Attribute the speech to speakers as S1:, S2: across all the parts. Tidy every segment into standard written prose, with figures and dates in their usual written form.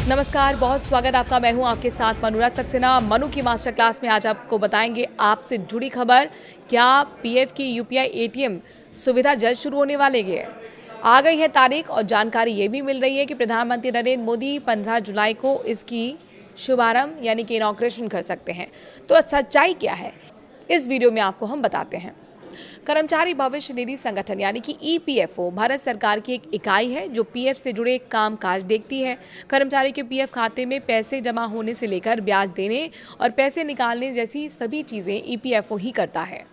S1: नमस्कार, बहुत स्वागत आपका। मैं हूं आपके साथ मनुरा सक्सेना। मनु की मास्टर क्लास में आज आपको बताएंगे आपसे जुड़ी खबर। क्या पीएफ की यूपीआई एटीएम सुविधा जल्द शुरू होने वाली है? आ गई है तारीख और जानकारी ये भी मिल रही है कि प्रधानमंत्री नरेंद्र मोदी 15 जुलाई को इसकी शुभारंभ यानी कि इनॉग्रेशन कर सकते हैं। तो सच्चाई क्या है, इस वीडियो में आपको हम बताते हैं। कर्मचारी भविष्य निधि संगठन यानी कि ईपीएफओ भारत सरकार की एक इकाई है जो पीएफ से जुड़े काम काज देखती है। कर्मचारी के पीएफ खाते में पैसे जमा होने से लेकर ब्याज देने और पैसे निकालने जैसी सभी चीजें ईपीएफओ ही करता है।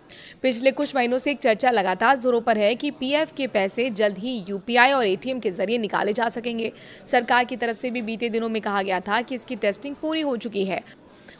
S1: पिछले कुछ महीनों से एक चर्चा लगातार जोरों पर है कि पीएफ के पैसे जल्द ही यूपीआई और एटीएम के जरिए निकाले जा सकेंगे। सरकार की तरफ से भी बीते दिनों में कहा गया था कि इसकी टेस्टिंग पूरी हो चुकी है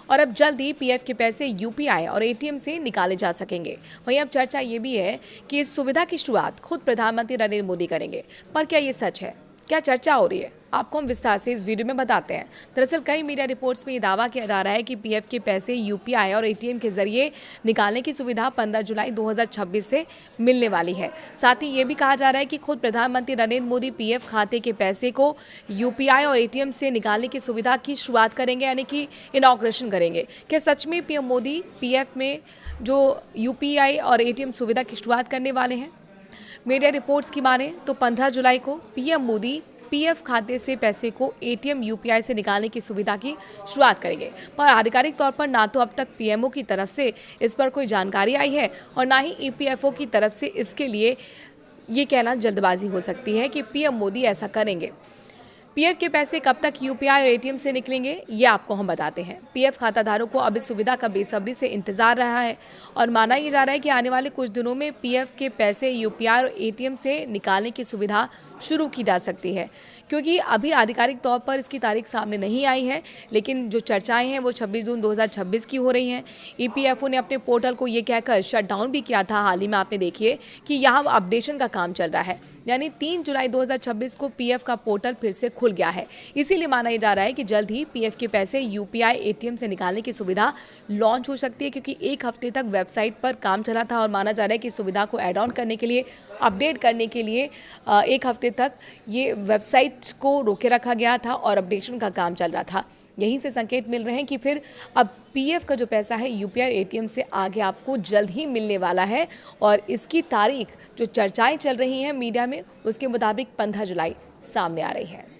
S1: और अब जल्द ही पीएफ के पैसे यूपीआई और एटीएम से निकाले जा सकेंगे। वहीं अब चर्चा ये भी है कि इस सुविधा की शुरुआत खुद प्रधानमंत्री नरेंद्र मोदी करेंगे। पर क्या ये सच है? क्या चर्चा हो रही है? आपको हम विस्तार से इस वीडियो में बताते हैं। दरअसल कई मीडिया रिपोर्ट्स में ये दावा किया जा रहा है कि पीएफ के पैसे यूपीआई और एटीएम के जरिए निकालने की सुविधा 15 जुलाई 2026 से मिलने वाली है। साथ ही ये भी कहा जा रहा है कि खुद प्रधानमंत्री नरेंद्र मोदी पीएफ खाते के पैसे को यूपीआई और एटीएम से निकालने की सुविधा की शुरुआत करेंगे यानी कि इनॉग्रेशन करेंगे। क्या सच में पीएम मोदी पीएफ में जो यूपीआई और एटीएम सुविधा की शुरुआत करने वाले हैं? मीडिया रिपोर्ट्स की माने तो 15 जुलाई को पीएम मोदी पीएफ खाते से पैसे को एटीएम यूपीआई से निकालने की सुविधा की शुरुआत करेंगे। पर आधिकारिक तौर पर ना तो अब तक पीएमओ की तरफ से इस पर कोई जानकारी आई है और ना ही ईपीएफओ की तरफ से इसके लिए ये कहना जल्दबाजी हो सकती है कि पीएम मोदी ऐसा करेंगे। पीएफ के पैसे कब तक यूपीआई और एटीएम से निकलेंगे, ये आपको हम बताते हैं। पीएफ खाताधारकों को अब इस सुविधा का बेसब्री से इंतजार रहा है और माना ये जा रहा है कि आने वाले कुछ दिनों में पीएफ के पैसे यूपीआई और एटीएम से निकालने की सुविधा शुरू की जा सकती है। क्योंकि अभी आधिकारिक तौर पर इसकी तारीख सामने नहीं आई है, लेकिन जो चर्चाएं हैं वो 26 जून 2026 की हो रही हैं। ईपीएफओ ने अपने पोर्टल को ये कहकर शट डाउन भी किया था हाल ही में, आपने देखिए कि यहाँ अपडेशन का काम चल रहा है। यानी 3 जुलाई 2026 को पीएफ का पोर्टल फिर से खुल गया है। इसीलिए माना जा रहा है कि जल्द ही पीएफ के पैसे यूपीआई एटीएम से निकालने की सुविधा लॉन्च हो सकती है, क्योंकि एक हफ्ते तक वेबसाइट पर काम चला था और माना जा रहा है कि सुविधा को ऐड ऑन करने के लिए, अपडेट करने के लिए एक हफ्ते तक ये वेबसाइट को रोके रखा गया था और अपडेशन का काम चल रहा था। यहीं से संकेत मिल रहे हैं कि फिर अब पीएफ का जो पैसा है यूपीआई एटीएम से आगे आपको जल्द ही मिलने वाला है और इसकी तारीख जो चर्चाएं चल रही हैं मीडिया में उसके मुताबिक 15 जुलाई सामने आ रही है।